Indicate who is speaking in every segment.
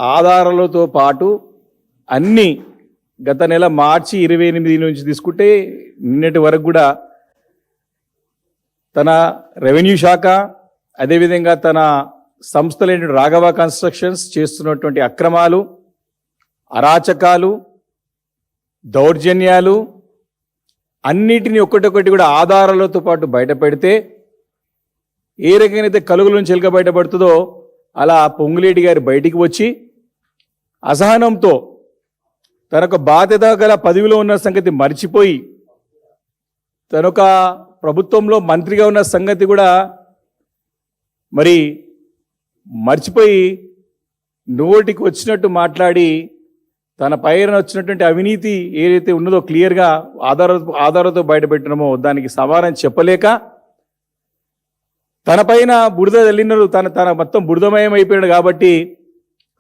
Speaker 1: ఆధారాలతో పాటు అన్ని గత నెల మార్చి 28 నుంచి తీసుకుంటే నిన్నటి వరకు కూడా తన రెవెన్యూ శాఖ అదేవిధంగా తన సంస్థలైన రాఘవ కన్స్ట్రక్షన్స్ చేస్తున్నటువంటి అక్రమాలు, అరాచకాలు, దౌర్జన్యాలు అన్నిటినీ ఒక్కటొక్కటి కూడా ఆధారాలతో పాటు బయటపెడితే ఏ రకంగా అయితే కలుగుల నుంచి ఎలుక బయటపడుతుందో అలా పొంగులేటి గారు బయటికి వచ్చి అసహనంతో తనొక బాధ్యత గల పదవిలో ఉన్న సంగతి మర్చిపోయి తనొక ప్రభుత్వంలో మంత్రిగా ఉన్న సంగతి కూడా మరి మర్చిపోయి నోటికి వచ్చినట్టు మాట్లాడి తన పైన వచ్చినటువంటి అవినీతి ఏదైతే ఉన్నదో క్లియర్గా ఆధారాలతో బయటపెట్టడమో దానికి సమాధానం చెప్పలేక తన పైన బురద చల్లినారు. తన మొత్తం బురదమయం అయిపోయాడు కాబట్టి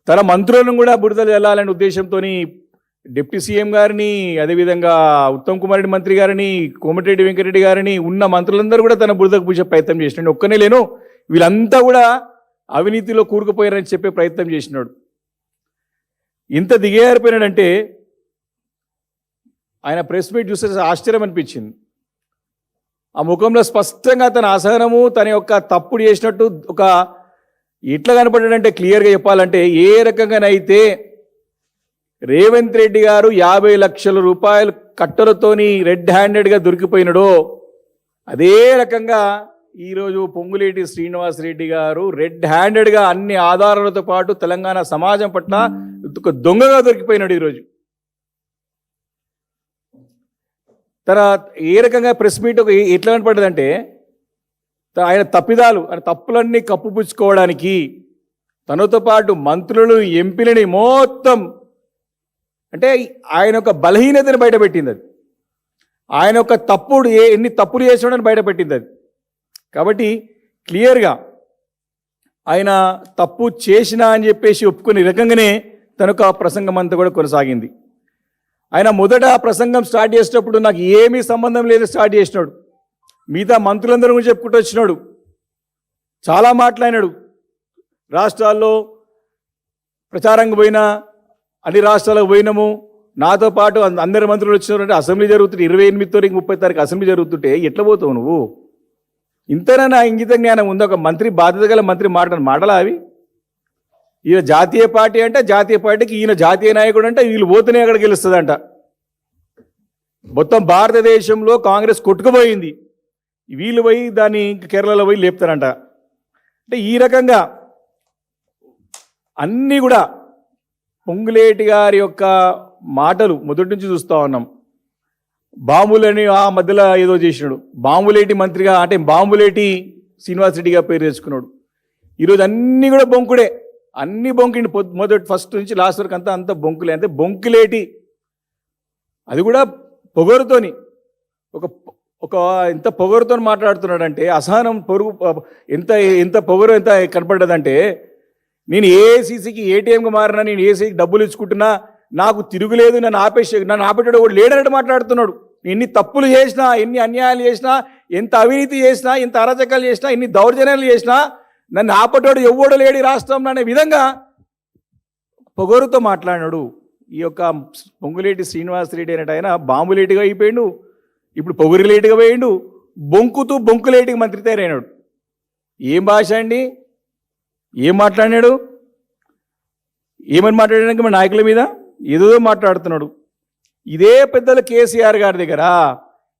Speaker 1: తన మంత్రులను కూడా బురద చల్లాలనే ఉద్దేశంతో డిప్యూటీ సీఎం గారిని, అదేవిధంగా ఉత్తమ్ కుమార్ రెడ్డి మంత్రి గారిని, కోమటిరెడ్డి వెంకటరెడ్డి గారిని, ఉన్న మంత్రులందరూ కూడా తన బురదకు పూసే ప్రయత్నం చేసినాడు. ఒక్కనే లేను, వీళ్ళంతా కూడా అవినీతిలో కూరుకుపోయారని చెప్పే ప్రయత్నం చేసినాడు. ఇంత దిగజారిపోయినాడంటే ఆయన ప్రెస్ మీట్ చూస్తే ఆశ్చర్యం అనిపించింది. ఆ ముఖంలో స్పష్టంగా తన అసహనము, తన యొక్క తప్పుడు చేసినట్టు ఒక ఎట్లా కనపడ్డాడంటే క్లియర్గా చెప్పాలంటే ఏ రకంగానైతే రేవంత్ రెడ్డి గారు 50 లక్షల రూపాయలు కట్టలతోని రెడ్ హ్యాండెడ్గా దొరికిపోయినాడో అదే రకంగా ఈరోజు పొంగులేటి శ్రీనివాసరెడ్డి గారు రెడ్ హ్యాండెడ్గా అన్ని ఆధారాలతో పాటు తెలంగాణ సమాజం పట్ల ఒక దొంగగా దొరికిపోయినాడు. ఈరోజు తర్వాత ఏ రకంగా ప్రెస్ మీట్ ఎట్లా కనపడ్డదంటే ఆయన తప్పిదాలు, ఆయన తప్పులన్నీ కప్పుపుచ్చుకోవడానికి తనతో పాటు మంత్రులు, ఎంపీలని మొత్తం అంటే ఆయన యొక్క బలహీనతను బయటపెట్టింది. అది ఆయన యొక్క ఎన్ని తప్పులు చేసాడని బయటపెట్టింది అది. కాబట్టి క్లియర్గా ఆయన తప్పు చేసినా అని చెప్పేసి ఒప్పుకునే రకంగానే తనకు ఆ ప్రసంగం అంతా కూడా కొనసాగింది. ఆయన మొదట ప్రసంగం స్టార్ట్ చేసేటప్పుడు నాకు ఏమీ సంబంధం లేదు స్టార్ట్ చేసినాడు. మిగతా మంత్రులందరూ కూడా చెప్పుకుంటూ వచ్చినాడు. చాలా మాట్లాడినాడు. రాష్ట్రాల్లో ప్రచారంగా పోయినా, అన్ని రాష్ట్రాలకు పోయినాము, నాతో పాటు అందరి మంత్రులు వచ్చినారంటే అసెంబ్లీ జరుగుతుంటే 28 తారీఖు 30 తారీఖు అసెంబ్లీ జరుగుతుంటే ఎట్లా పోతావు నువ్వు? ఇంతనా ఇంగిత జ్ఞానం ఉందా? ఒక మంత్రి, బాధ్యత గల మంత్రి మాటలా అవి? ఈయన జాతీయ పార్టీ అంటే జాతీయ పార్టీకి ఈయన జాతీయ నాయకుడు అంటే వీళ్ళు పోతేనే అక్కడ గెలుస్తుందంట. మొత్తం భారతదేశంలో కాంగ్రెస్ కొట్టుకుపోయింది, వీళ్ళు పోయి దాన్ని కేరళలో పోయి లేపుతారంట. అంటే ఈ రకంగా అన్నీ కూడా పొంగులేటి గారి యొక్క మాటలు మొదటి నుంచి చూస్తూ ఉన్నాం. బాంబులని ఆ మధ్యలో ఏదో చేసినాడు, బాంబులేటి మంత్రిగా అంటే బాంబులేటి శ్రీనివాసరెడ్డిగా పేరు తెచ్చుకున్నాడు. ఈరోజు అన్నీ కూడా బొంకుడే, అన్ని బొంకిండి. మొదటి ఫస్ట్ నుంచి లాస్ట్ వరకు అంతా బొంకులే. అంటే బొంకులేటి, అది కూడా పొగరుతోని ఒక ఎంత పొగరుతో మాట్లాడుతున్నాడంటే అసహనం ఎంత పొగరు ఎంత కనపడ్డదంటే, నేను ఏసీసీకి ఏటీఎంగా మారినా, నేను ఏసీకి డబ్బులు ఇచ్చుకుంటున్నా, నాకు తిరుగులేదు, నన్ను ఆపేటాడు కూడా లేడన్నట్టు మాట్లాడుతున్నాడు. ఎన్ని తప్పులు చేసినా, ఎన్ని అన్యాయాలు చేసినా, ఎంత అవినీతి చేసినా, ఎంత అరాచకాలు చేసినా, ఎన్ని దౌర్జన్యాలు చేసినా నన్ను ఆపటోడు ఎవ్వడు లేడు రాష్ట్రంలో అనే విధంగా పొగరుతో మాట్లాడినాడు. ఈ యొక్క పొంగులేటి శ్రీనివాసరెడ్డి అనేట ఆయన బాంబులేటిగా అయిపోయాడు, ఇప్పుడు పొగురులేటిగా పోయిండు, బొంకులేటిగా మంత్రి తయారైనాడు. ఏం భాష అండి? ఏం మాట్లాడినాడు? ఏమని మాట్లాడాక మన నాయకుల మీద ఏదో మాట్లాడుతున్నాడు. ఇదే పెద్దలు కేసీఆర్ గారి దగ్గర,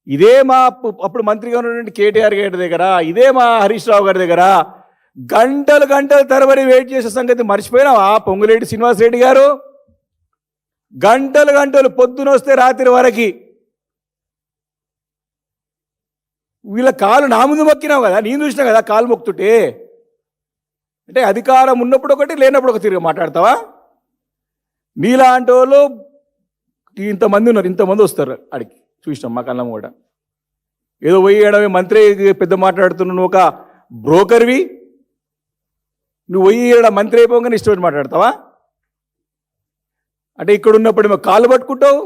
Speaker 1: ఇదే మా అప్పుడు మంత్రిగా ఉన్నటువంటి కేటీఆర్ గారి దగ్గర, ఇదే మా హరీష్ రావు గారి దగ్గర గంటలు తరబడి వెయిట్ చేసే సంగతి మర్చిపోయినావా పొంగులేటి శ్రీనివాసరెడ్డి గారు? గంటలు పొద్దున వస్తే రాత్రి వరకు వీళ్ళ కాలు నా ముందు మొక్కినావు కదా, నేను చూసినా కదా కాలు మొక్కుతుంటే. అంటే అధికారం ఉన్నప్పుడు ఒకటి, లేనప్పుడు ఒక తిరిగి మాట్లాడతావా? నీలాంటి వాళ్ళు ఇంతమంది ఉన్నారు, ఇంతమంది వస్తారు అడిగి చూసినాం మా కళ్ళం కూడా. ఏదో పోయి మంత్రి పెద్ద మాట్లాడుతున్నావు, నువ్వు ఒక బ్రోకర్వి, నువ్వు పోయి మంత్రి అయిపోగానే ఇష్టపడి మాట్లాడతావా? అంటే ఇక్కడ ఉన్నప్పుడు కాళ్ళు పట్టుకుంటావు,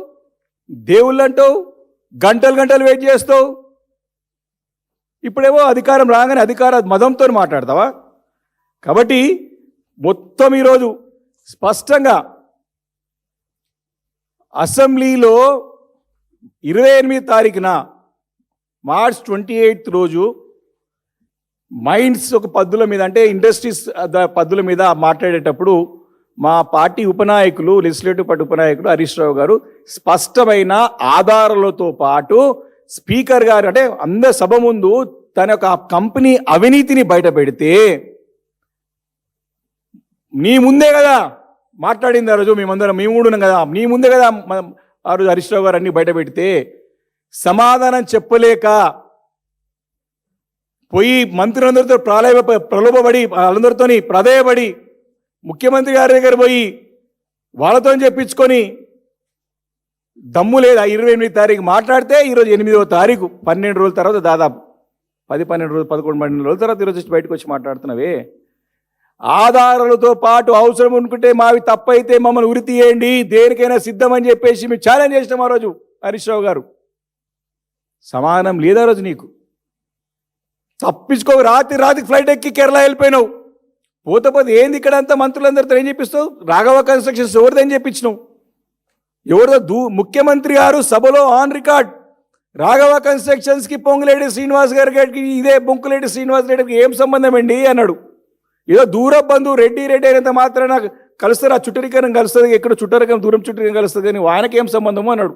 Speaker 1: దేవుళ్ళు అంటావు, గంటలు వెయిట్ చేస్తావు. ఇప్పుడేమో అధికారం రాగానే అధికార మదంతో మాట్లాడతావా? కాబట్టి మొత్తం ఈరోజు స్పష్టంగా అసెంబ్లీలో 28 తారీఖున మార్చ్ 28 రోజు మైండ్స్ ఒక పద్దుల మీద అంటే ఇండస్ట్రీస్ పద్దుల మీద మాట్లాడేటప్పుడు మా party ఉపనాయకులు legislative party ఉపనాయకులు Harish Rao గారు స్పష్టమైన ఆధారాలతో పాటు స్పీకర్ గారు అంటే అందరి సభ ముందు తన యొక్క కంపెనీ అవినీతిని బయట పెడితే నీ ముందే కదా మాట్లాడింది ఆ రోజు మేమందరం మేము కూడా ఉన్నాం కదా నీ ముందే కదా ఆ రోజు హరీష్ రావు గారు అన్ని బయట పెడితే సమాధానం చెప్పలేక పోయి మంత్రులందరితో ప్రలోభపడి వాళ్ళందరితో ప్రధేయపడి ముఖ్యమంత్రి గారి దగ్గర పోయి వాళ్ళతో చెప్పించుకొని దమ్ము లేదా 28 తారీఖు మాట్లాడితే ఈరోజు 8వ తారీఖు 12 రోజుల తర్వాత దాదాపు 10-12 రోజులు 11-12 రోజుల తర్వాత ఈరోజు బయటకు వచ్చి మాట్లాడుతున్నావే ఆధారాలతో పాటు అవసరం అనుకుంటే మావి తప్పైతే మమ్మల్ని ఉరి తీయండి దేనికైనా సిద్ధమని చెప్పేసి మేము ఛాలెంజ్ చేసినాం ఆ రోజు హరీష్ రావు గారు సమానం లేదా రోజు నీకు తప్పించుకో రాత్రి ఫ్లైట్ ఎక్కి కేరళ వెళ్ళిపోయినావు పోతే ఏంది ఇక్కడ అంతా మంత్రులందరితో ఏం చెప్పిస్తావు రాఘవ కన్స్ట్రక్షన్స్ ఎవరిదని చెప్పించినావు ఎవరిదో ముఖ్యమంత్రి గారు సభలో ఆన్ రికార్డ్ రాఘవ కన్స్ట్రక్షన్స్కి పొంగులేటి శ్రీనివాస్ గారికి ఇదే బొంకులేటి శ్రీనివాస్ రెడ్డికి ఏం సంబంధం అండి అన్నాడు ఏదో దూర బంధువు రెడ్డి అయినంత మాత్రాన కలుస్తారు ఆ చుట్టరికరం కలుస్తుంది ఎక్కడ చుట్టరికం దూరం చుట్టరికం కలుస్తుంది అని ఆయనకి ఏం సంబంధము అన్నాడు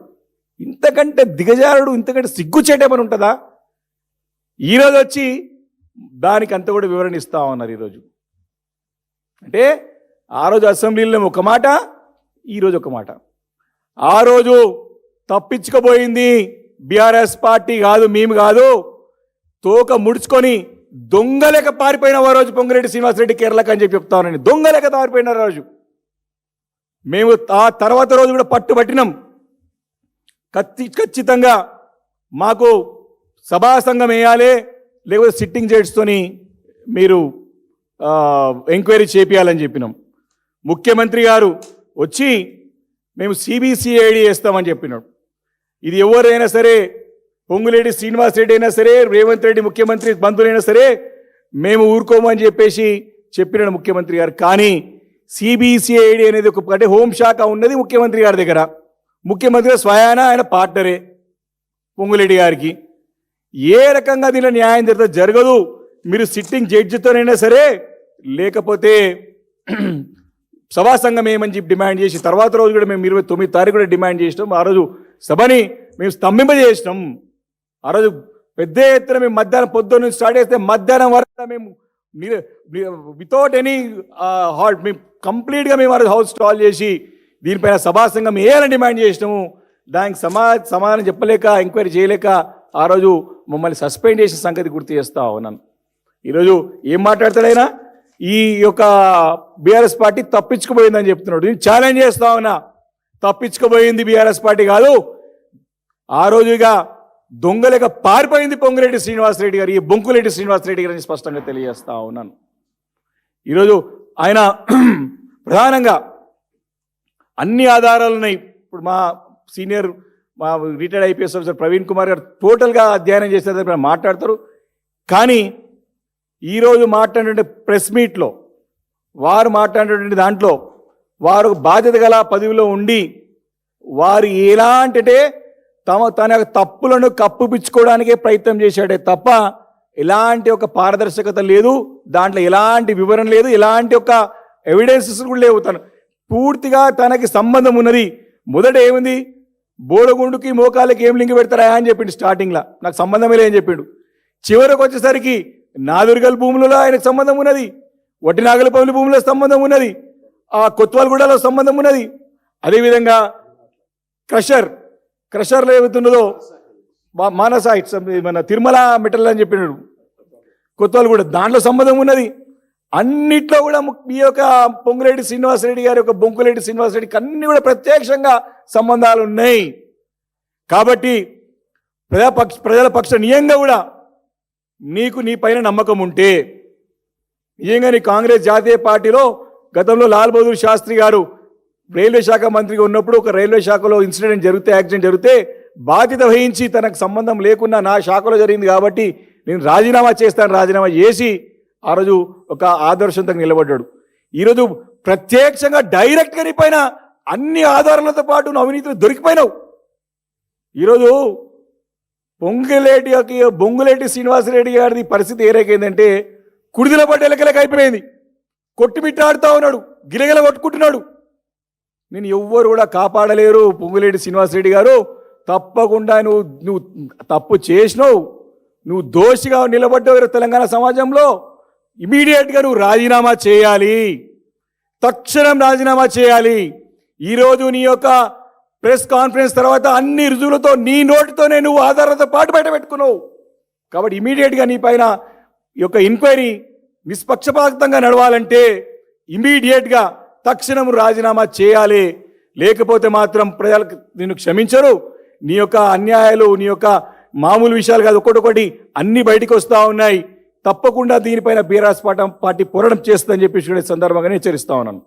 Speaker 1: ఇంతకంటే దిగజారుడు ఇంతకంటే సిగ్గుచేటమని ఉంటుందా ఈరోజు వచ్చి దానికి అంత కూడా వివరణ ఇస్తా ఉన్నారు ఈరోజు అంటే ఆ రోజు అసెంబ్లీలో ఒక మాట ఈరోజు ఒక మాట ఆ రోజు తప్పించుకుపోయింది బీఆర్ఎస్ పార్టీ కాదు మేము కాదు తోక ముడుచుకొని దొంగలేక పారిపోయిన ఆ రోజు పొంగిరెడ్డి శ్రీనివాసరెడ్డి కేరళకు అని చెప్పి చెప్తానని దొంగలేక పారిపోయిన రోజు మేము ఆ తర్వాత రోజు కూడా పట్టుబట్టినాం ఖచ్చితంగా మాకు సభా సంఘం వేయాలి లేకపోతే సిట్టింగ్ జడ్జితోని మీరు ఎంక్వైరీ చేపియాలని చెప్పినాం ముఖ్యమంత్రి గారు వచ్చి మేము సిబిసిఐడి వేస్తామని చెప్పినాడు ఇది ఎవరైనా సరే పొంగులేటి శ్రీనివాసరెడ్డి అయినా సరే రేవంత్ రెడ్డి ముఖ్యమంత్రి బంధువులైనా సరే మేము ఊరుకోమని చెప్పేసి చెప్పినాడు ముఖ్యమంత్రి గారు కానీ సిబిసిఐడి అనేది ఒక అంటే హోంశాఖ ఉన్నది ముఖ్యమంత్రి గారి దగ్గర ముఖ్యమంత్రి గారు స్వయాన ఆయన పార్ట్నరే పొంగులేటి గారికి ఏ రకంగా దీనిలో న్యాయం జరగదు మీరు సిట్టింగ్ జడ్జితోనైనా సరే లేకపోతే సభా సంఘం ఏమని చెప్పి డిమాండ్ చేసి తర్వాత రోజు కూడా మేము 29 తారీఖు కూడా డిమాండ్ చేసినాం ఆ రోజు సభని మేము స్తంభింపజేసినాం ఆ రోజు పెద్ద ఎత్తున మేము మధ్యాహ్నం పొద్దున్న నుంచి స్టార్ట్ చేస్తే మధ్యాహ్నం వరకు మేము వితౌట్ ఎనీ హాల్ట్ మేము కంప్లీట్గా మేము ఆ రోజు హౌస్ స్టాల్ చేసి దీనిపైన సభా సంఘం వేయాలని డిమాండ్ చేసినాము దానికి సమాధానం చెప్పలేక ఎంక్వైరీ చేయలేక ఆ రోజు మమ్మల్ని సస్పెండ్ చేసిన సంగతి గుర్తు చేస్తా ఉన్నాను ఈరోజు ఏం మాట్లాడతాడైనా ఈ యొక్క బీఆర్ఎస్ పార్టీ తప్పించుకుపోయిందని చెప్తున్నాడు నేను ఛాలెంజ్ చేస్తా ఉన్నా తప్పించుకుపోయింది బీఆర్ఎస్ పార్టీ కాదు ఆ రోజుగా దొంగలేక పారిపోయింది పొంగులేటి శ్రీనివాసరెడ్డి గారు ఈ బొంకులేటి శ్రీనివాసరెడ్డి గారిని స్పష్టంగా తెలియజేస్తా ఉన్నాను ఈరోజు ఆయన ప్రధానంగా అన్ని ఆధారాలు ఉన్నాయి ఇప్పుడు మా సీనియర్ మా retired IPS officer Praveen Kumar గారు టోటల్గా అధ్యయనం చేసేది మాట్లాడతారు కానీ ఈరోజు మాట్లాడే ప్రెస్ మీట్లో వారు మాట్లాడేటువంటి దాంట్లో వారు బాధ్యత గల పదవిలో ఉండి వారు ఎలాంటి తన యొక్క తప్పులను కప్పుపిచ్చుకోవడానికే ప్రయత్నం చేశాడే తప్ప ఎలాంటి ఒక పారదర్శకత లేదు దాంట్లో ఎలాంటి వివరణ లేదు ఎలాంటి ఒక ఎవిడెన్సెస్ కూడా లేవు తను పూర్తిగా తనకి సంబంధం ఉన్నది మొదట ఏముంది బోడగుండుకి మోకాలకి ఏం లింక్ పెడతారా అని చెప్పిండు స్టార్టింగ్లో నాకు సంబంధమే లేదని చెప్పిండు చివరికి వచ్చేసరికి నాదుర్గల్ భూములలో ఆయనకు సంబంధం ఉన్నది వడ్డినాగలపల్లి భూములో సంబంధం ఉన్నది ఆ కొత్వాల్గూడలో సంబంధం ఉన్నది అదేవిధంగా క్రషర్లో ఏమవుతున్నదో మానస మన తిరుమల మెటల్ అని చెప్పినాడు కొత్వాల్గూడ దాంట్లో సంబంధం ఉన్నది అన్నిట్లో కూడా ఈ యొక్క పొంగులేటి శ్రీనివాసరెడ్డి గారి యొక్క బొంకులేటి శ్రీనివాసరెడ్డికి అన్ని కూడా ప్రత్యక్షంగా సంబంధాలు ఉన్నాయి కాబట్టి ప్రజల పక్ష నియంగా కూడా నీకు నీ పైన నమ్మకం ఉంటే నిజంగా నీ కాంగ్రెస్ జాతీయ పార్టీలో గతంలో లాల్ బహదూర్ శాస్త్రి గారు రైల్వే శాఖ మంత్రిగా ఉన్నప్పుడు ఒక రైల్వే శాఖలో యాక్సిడెంట్ జరిగితే బాధ్యత వహించి తనకు సంబంధం లేకుండా నా శాఖలో జరిగింది కాబట్టి నేను రాజీనామా చేసి ఆ రోజు ఒక ఆదర్శంతో నిలబడ్డాడు ఈరోజు ప్రత్యక్షంగా డైరెక్ట్గా నీ పైన అన్ని ఆధారాలతో పాటు నువ్వు అవినీతిలో దొరికిపోయినావు. ఈరోజు బొంగులేటి శ్రీనివాసరెడ్డి గారిది పరిస్థితి ఏ రకమైందంటే కుడిదిల పడ్డ ఎలకలకు అయిపోయింది. కొట్టుమిట్టాడుతూ ఉన్నాడు, గిలగిల కొట్టుకుంటున్నాడు. నేను ఎవ్వరు కూడా కాపాడలేరు. పొంగులేటి శ్రీనివాసరెడ్డి గారు తప్పకుండా నువ్వు తప్పు చేసినావు, నువ్వు దోషిగా నిలబడ్డావు తెలంగాణ సమాజంలో. ఇమీడియట్గా నువ్వు రాజీనామా చేయాలి, తక్షణం రాజీనామా చేయాలి. ఈరోజు నీ యొక్క ప్రెస్ కాన్ఫరెన్స్ తర్వాత అన్ని రుజువులతో నీ నోటితోనే నువ్వు ఆధారాలతో పాటు బయట పెట్టుకున్నావు. కాబట్టి ఇమీడియట్గా నీ పైన ఈ యొక్క ఎంక్వైరీ నిష్పక్షపాతంగా నడవాలంటే ఇమీడియట్గా తక్షణం రాజీనామా చేయాలి. లేకపోతే మాత్రం ప్రజలకు నిన్ను క్షమించరు. నీ యొక్క అన్యాయాలు, నీ యొక్క మామూలు విషయాలు కాదు, ఒక్కొక్కటి అన్ని బయటికి వస్తూ ఉన్నాయి. తప్పకుండా దీనిపైన బీఆర్ఎస్ పార్టీ పోరాటం చేస్తుందని చెప్పి సందర్భంగానే హెచ్చరిస్తా ఉన్నాను.